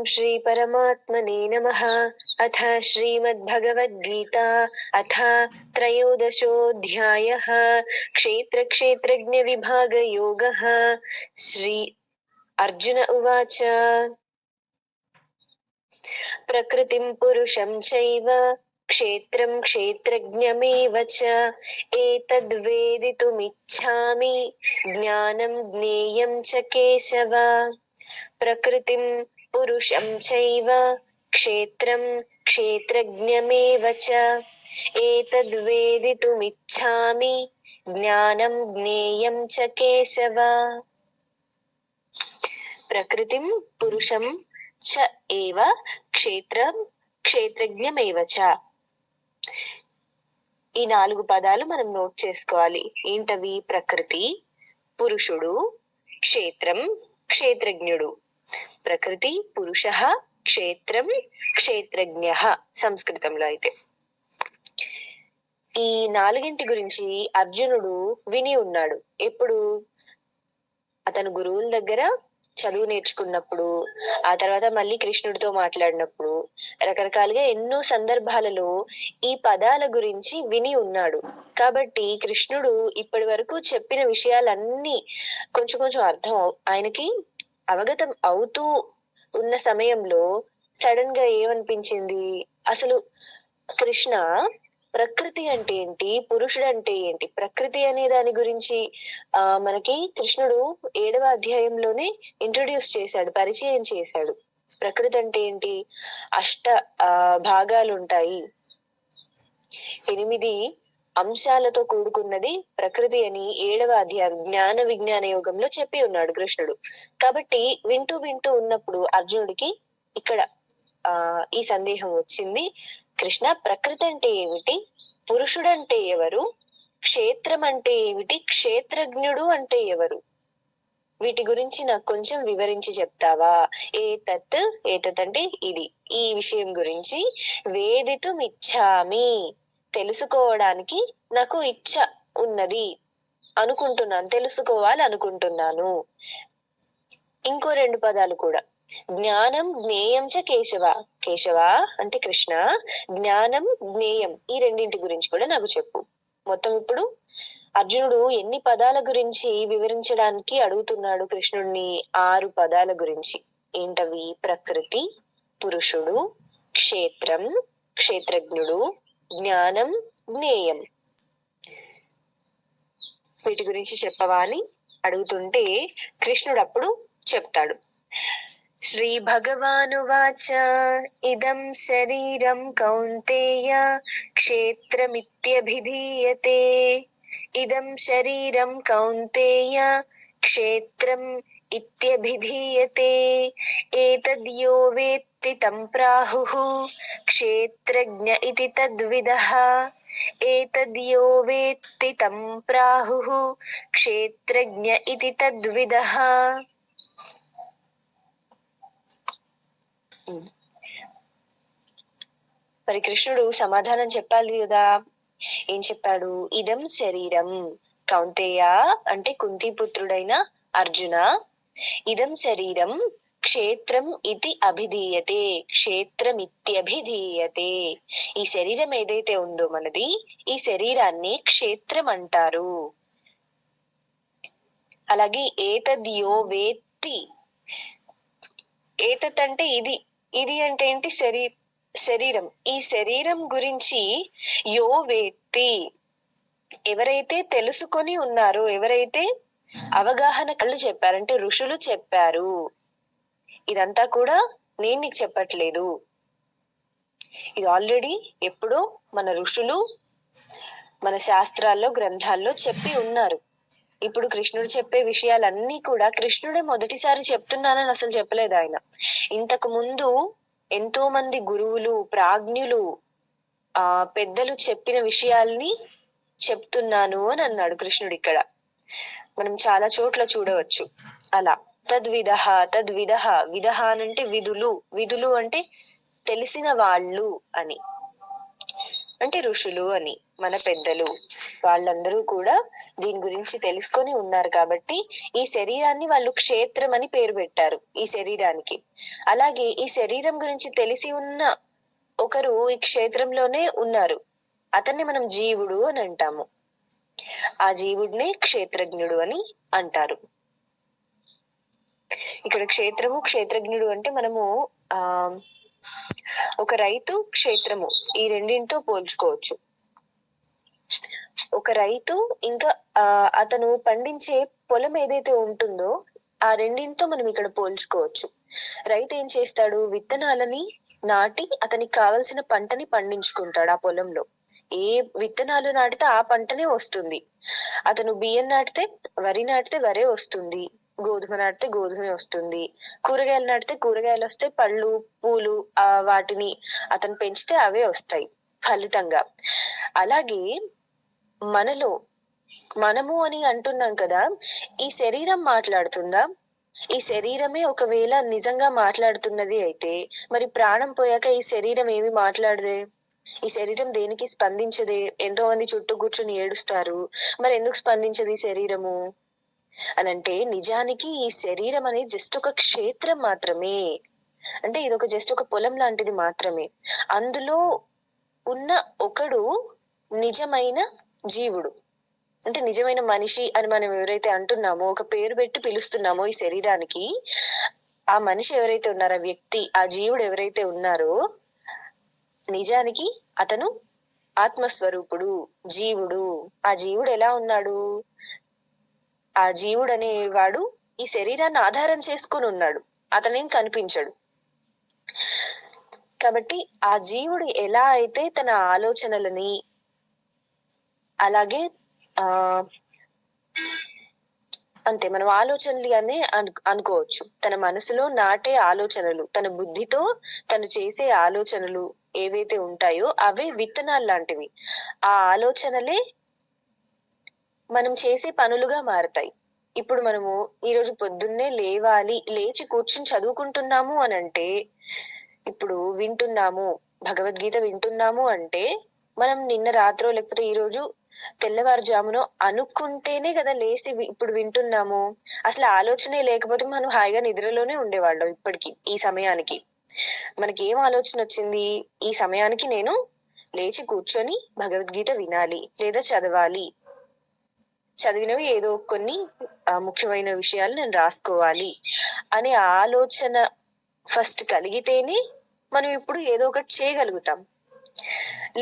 श्री परमात्मने नमः। अथ श्रीमद्भगवद्गीता अथ त्रयोदशोऽध्यायः क्षेत्रक्षेत्रज्ञविभागयोगः। श्री अर्जुन उवाच प्रकृतिं पुरुषं चैव क्षेत्रं क्षेत्रज्ञमेव च एतद्वेदितुमिच्छामि ज्ञानं ज्ञेयं च केशव। प्रकृतिं पुरुषं चैव क्षेत्रं क्षेत्रज्ञमेव च एतद्वेदितुमिच्छामि ज्ञानं ज्ञेयं च केशव। प्रकृतिं पुरुषं చ ఏవ క్షేత్రం క్షేత్రజ్ఞమేవ చ. ఈ 4 పదాలు మనం నోట్ చేసుకోవాలి. ఏంటవి? ప్రకృతి, పురుషుడు, క్షేత్రం, క్షేత్రజ్ఞుడు. ప్రకృతి, పురుషః, క్షేత్రం, క్షేత్రజ్ఞః సంస్కృతంలో అయితే. ఈ 4 గురించి అర్జునుడు విని ఉన్నాడు. ఎప్పుడు? అతను గురువుల దగ్గర చదువు నేర్చుకున్నప్పుడు, ఆ తర్వాత మళ్ళీ కృష్ణుడితో మాట్లాడినప్పుడు, రకరకాలుగా ఎన్నో సందర్భాలలో ఈ పదాల గురించి విని ఉన్నాడు. కాబట్టి కృష్ణుడు ఇప్పటి వరకు చెప్పిన విషయాలన్నీ కొంచెం కొంచెం ఆయనకి అవగతం అవుతూ ఉన్న సమయంలో సడన్ గా ఏమనిపించింది? అసలు కృష్ణ ప్రకృతి అంటే ఏంటి, పురుషుడు అంటే ఏంటి? ప్రకృతి అనే దాని గురించి మనకి కృష్ణుడు 7వ అధ్యాయంలోనే ఇంట్రొడ్యూస్ చేశాడు, పరిచయం చేశాడు. ప్రకృతి అంటే ఏంటి? అష్ట భాగాలు ఉంటాయి, 8 అంశాలతో కూడుకున్నది ప్రకృతి అని 7వ అధ్యాయం జ్ఞాన విజ్ఞాన యోగంలో చెప్పి ఉన్నాడు కృష్ణుడు. కాబట్టి వింటూ ఉన్నప్పుడు అర్జునుడికి ఇక్కడ ఈ సందేహం వచ్చింది. కృష్ణ, ప్రకృతి అంటే ఏమిటి? పురుషుడు అంటే ఎవరు? క్షేత్రం అంటే ఏమిటి? క్షేత్రజ్ఞుడు అంటే ఎవరు? వీటి గురించి నాకు కొంచెం వివరించి చెప్తావా? ఏతత్ అంటే ఇది, ఈ విషయం గురించి వేదితుమిచ్ఛామి, తెలుసుకోవడానికి నాకు ఇచ్ఛ ఉన్నది, అనుకుంటున్నాను, తెలుసుకోవాలనుకుంటున్నాను. ఇంకో 2 పదాలు కూడా, జ్ఞానం జ్ఞేయం చ కేశవ. కేశవ అంటే కృష్ణ, జ్ఞానం జ్ఞేయం ఈ 2 గురించి కూడా నాకు చెప్పు. మొత్తం ఇప్పుడు అర్జునుడు ఎన్ని పదాల గురించి వివరించడానికి అడుగుతున్నాడు కృష్ణుడిని? 6 పదాల గురించి. ఏంటవి? ప్రకృతి, పురుషుడు, క్షేత్రం, క్షేత్రజ్ఞుడు, జ్ఞానం, జ్ఞేయం. వీటి గురించి చెప్పవా అని అడుగుతుంటే కృష్ణుడు అప్పుడు చెప్తాడు. శ్రీ భగవానువాచ ఇదం శరీరం కౌంతేయ క్షేత్రమిత్యభిధీయతే. ఇదం శరీరం కౌంతేయ క్షేత్రం ఇత్యభిధీయతే. ఏతద్యో వేత్తి తం ప్రాహుః క్షేత్రజ్ఞ ఇతి తద్విదః. ఏతద్యో వేత్తి తం ప్రాహుః క్షేత్రజ్ఞ ఇతి తద్విదః. మరి కృష్ణుడు సమాధానం చెప్పాలి కదా. ఏం చెప్పాడు? ఇదం శరీరం కౌంతేయ అంటే కుంతిపుత్రుడైన అర్జున, ఇదం శరీరం క్షేత్రం ఇతి అభిధీయతే, క్షేత్రమిత్యభిధీయతే. ఈ శరీరం ఏదైతే ఉందో మనది, ఈ శరీరాన్ని క్షేత్రం అంటారు. అలాగే ఏతద్యో వేత్తి, ఏతత్ అంటే ఇది, ఇది అంటే ఏంటి? శరీరం. ఈ శరీరం గురించి యో వేత్తి, ఎవరైతే తెలుసుకొని ఉన్నారో, ఎవరైతే అవగాహన కళ్ళు చెప్పారంటే ఋషులు చెప్పారు. ఇదంతా కూడా నేను నీకు చెప్పట్లేదు, ఇది ఆల్రెడీ ఎప్పుడో మన ఋషులు మన శాస్త్రాల్లో గ్రంథాల్లో చెప్పి ఉన్నారు. ఇప్పుడు కృష్ణుడు చెప్పే విషయాలన్నీ కూడా కృష్ణుడే మొదటిసారి చెప్తున్నానని అసలు చెప్పలేదు ఆయన. ఇంతకు ముందు ఎంతో మంది గురువులు, ప్రాజ్ఞులు, పెద్దలు చెప్పిన విషయాల్ని చెప్తున్నాను అని అన్నాడు కృష్ణుడు. ఇక్కడ మనం చాలా చోట్ల చూడవచ్చు అలా. తద్విదః, తద్విదః, విదః అంటే విధులు, విధులు అంటే తెలిసిన వాళ్ళు అని, అంటే ఋషులు అని. మన పెద్దలు వాళ్ళందరూ కూడా దీని గురించి తెలుసుకొని ఉన్నారు కాబట్టి ఈ శరీరాన్ని వాళ్ళు క్షేత్రం అని పేరు పెట్టారు ఈ శరీరానికి. అలాగే ఈ శరీరం గురించి తెలిసి ఉన్న ఒకరు ఈ క్షేత్రంలోనే ఉన్నారు. అతన్ని మనం జీవుడు అని అంటాము. ఆ జీవుడిని క్షేత్రజ్ఞుడు అని అంటారు. ఇక్కడ క్షేత్రము క్షేత్రజ్ఞుడు అంటే మనము ఆ ఒక రైతు క్షేత్రము ఈ రెండింటితో పోల్చుకోవచ్చు. ఒక రైతు ఇంకా అతను పండించే పొలం ఏదైతే ఉంటుందో ఆ రెండింటితో మనం ఇక్కడ పోల్చుకోవచ్చు. రైతు ఏం చేస్తాడు, విత్తనాలని నాటి అతనికి కావలసిన పంటని పండించుకుంటాడు ఆ పొలంలో. ఏ విత్తనాలు నాటితే ఆ పంటనే వస్తుంది. అతను బియ్యం నాటితే వరే వస్తుంది, గోధుమ నాటితే గోధుమే వస్తుంది, కూరగాయలు నాటితే కూరగాయలు వస్తాయి, పళ్ళు పూలు వాటిని అతను పెంచితే అవే వస్తాయి ఫలితంగా. అలాగే మనము అని అంటున్నాం కదా, ఈ శరీరం మాట్లాడుతుందా? ఈ శరీరమే ఒకవేళ నిజంగా మాట్లాడుతున్నది అయితే మరి ప్రాణం పోయాక ఈ శరీరం ఏమి మాట్లాడదే? ఈ శరీరం దేనికి స్పందించదే? ఎంతో మంది చుట్టూ కూర్చొని ఏడుస్తారు, మరి ఎందుకు స్పందించదు ఈ శరీరము అనంటే, నిజానికి ఈ శరీరం అనేది జస్ట్ ఒక క్షేత్రం మాత్రమే. అంటే ఇది జస్ట్ ఒక పొలం లాంటిది మాత్రమే. అందులో ఉన్న ఒకడు నిజమైన జీవుడు, అంటే నిజమైన మనిషి అని మనం ఎవరైతే అంటున్నామో, ఒక పేరు పెట్టి పిలుస్తున్నామో ఈ శరీరానికి, ఆ మనిషి ఎవరైతే ఉన్నారో, ఆ వ్యక్తి, ఆ జీవుడు ఎవరైతే ఉన్నారో నిజానికి అతను ఆత్మస్వరూపుడు, జీవుడు. ఆ జీవుడు ఎలా ఉన్నాడు? ఆ జీవుడు అనేవాడు ఈ శరీరాన్ని ఆధారం చేసుకొని ఉన్నాడు, అతనేం కనిపించడు. కాబట్టి ఆ జీవుడు ఎలా అయితే తన ఆలోచనలని, అలాగే అంతే మనం ఆలోచనలు అనే అనుకోవచ్చు. తన మనసులో నాటే ఆలోచనలు, తన బుద్ధితో తను చేసే ఆలోచనలు ఏవైతే ఉంటాయో అవే విత్తనాలు లాంటివి. ఆ ఆలోచనలే మనం చేసే పనులుగా మారతాయి. ఇప్పుడు మనము ఈరోజు పొద్దున్నే లేచి కూర్చుని చదువుకుంటున్నాము అనంటే, ఇప్పుడు వింటున్నాము, భగవద్గీత వింటున్నాము అంటే మనం నిన్న రాత్రో లేకపోతే ఈ రోజు తెల్లవారుజామునో అనుకుంటేనే కదా లేసి ఇప్పుడు వింటున్నాము. అసలు ఆలోచనే లేకపోతే మనం హాయిగా నిద్రలోనే ఉండేవాళ్ళం. ఇప్పటికి ఈ సమయానికి మనకి ఏం ఆలోచన వచ్చింది? ఈ సమయానికి నేను లేచి కూర్చొని భగవద్గీత వినాలి లేదా చదవాలి, చదివినవి ఏదో కొన్ని ముఖ్యమైన విషయాలు నేను రాసుకోవాలి అనే ఆలోచన ఫస్ట్ కలిగితేనే మనం ఇప్పుడు ఏదో ఒకటి చేయగలుగుతాం.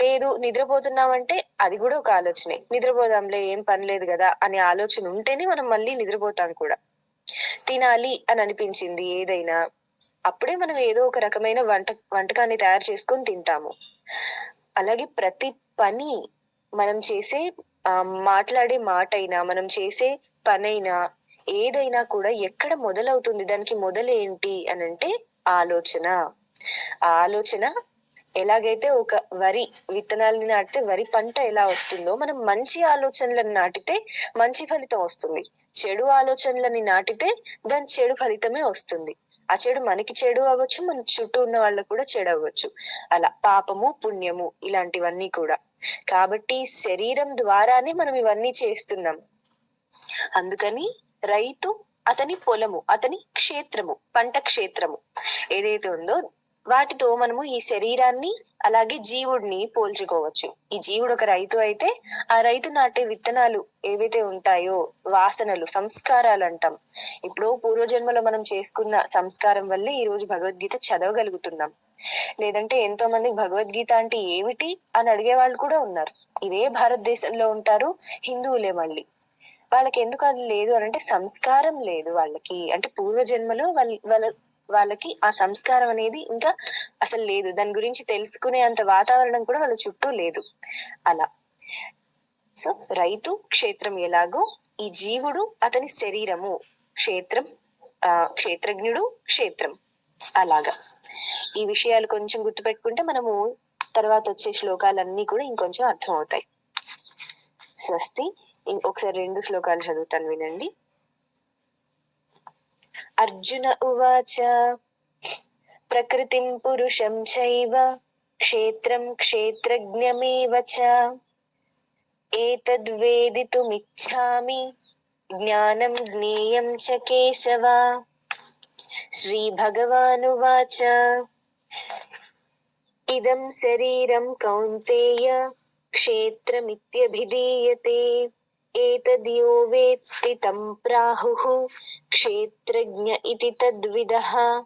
లేదు నిద్రపోతున్నామంటే అది కూడా ఒక ఆలోచనే. నిద్రపోదాంలే, ఏం పని లేదు కదా అనే ఆలోచన ఉంటేనే మనం మళ్ళీ నిద్రపోతాం కూడా. తినాలి అని అనిపించింది ఏదైనా, అప్పుడే మనం ఏదో ఒక రకమైన వంటకాన్ని తయారు చేసుకొని తింటాము. అలాగే ప్రతి పని మనం చేసే మాట్లాడే మాట అయినా, మనం చేసే పనైనా, ఏదైనా కూడా ఎక్కడ మొదలవుతుంది, దానికి మొదలేంటి అనంటే ఆలోచన. ఆ ఆలోచన ఎలాగైతే ఒక వరి విత్తనాలని నాటితే వరి పంట ఎలా వస్తుందో, మనం మంచి ఆలోచనలను నాటితే మంచి ఫలితం వస్తుంది, చెడు ఆలోచనలని నాటితే దాని చెడు ఫలితమే వస్తుంది. ఆ చెడు మనకి చెడు అవ్వచ్చు, మన చుట్టూ ఉన్న వాళ్ళకు కూడా చెడు అవ్వచ్చు. అలా పాపము పుణ్యము ఇలాంటివన్నీ కూడా. కాబట్టి శరీరం ద్వారానే మనం ఇవన్నీ చేస్తున్నాం. అందుకని రైతు అతని పొలము, అతని క్షేత్రము, పంట క్షేత్రము ఏదైతే ఉందో వాటితో మనము ఈ శరీరాన్ని అలాగే జీవుడిని పోల్చుకోవచ్చు. ఈ జీవుడు ఒక రైతు అయితే ఆ రైతు నాటే విత్తనాలు ఏవైతే ఉంటాయో, వాసనలు, సంస్కారాలు అంటాం. ఇప్పుడు పూర్వజన్మలో మనం చేసుకున్న సంస్కారం వల్లే ఈ రోజు భగవద్గీత చదవగలుగుతున్నాం. లేదంటే ఎంతో మందికి భగవద్గీత అంటే ఏమిటి అని అడిగే వాళ్ళు కూడా ఉన్నారు. ఇదే భారతదేశంలో ఉంటారు, హిందువులే మళ్ళీ. వాళ్ళకి ఎందుకు అది లేదు అనంటే సంస్కారం లేదు వాళ్ళకి. అంటే పూర్వజన్మలో వాళ్ళకి ఆ సంస్కారం అనేది ఇంకా అసలు లేదు, దాని గురించి తెలుసుకునే అంత వాతావరణం కూడా వాళ్ళ చుట్టూ లేదు. అలా సో రైతు క్షేత్రం ఎలాగో ఈ జీవుడు అతని శరీరము క్షేత్రం, క్షేత్రజ్ఞుడు క్షేత్రం. అలాగా ఈ విషయాలు కొంచెం గుర్తుపెట్టుకుంటే మనము తర్వాత వచ్చే శ్లోకాలన్నీ కూడా ఇంకొంచెం అర్థం అవుతాయి. స్వస్తి. ఒకసారి 2 శ్లోకాలు చదువుతాను, వినండి. అర్జున ఉవాచ ప్రకృతిం పురుషం చైవ క్షేత్రం క్షేత్రజ్ఞమేవ చ एतद्वेदितुमिच्छामि ज्ञानं ज्ञेयं च केशव। श्रीभगवानुवाच इदं शरीरं कौन्तेय क्षेत्रमित्यभिधीयते। एतद्यो वेत्ति तं प्राहुः क्षेत्रज्ञ इति तद्विदः।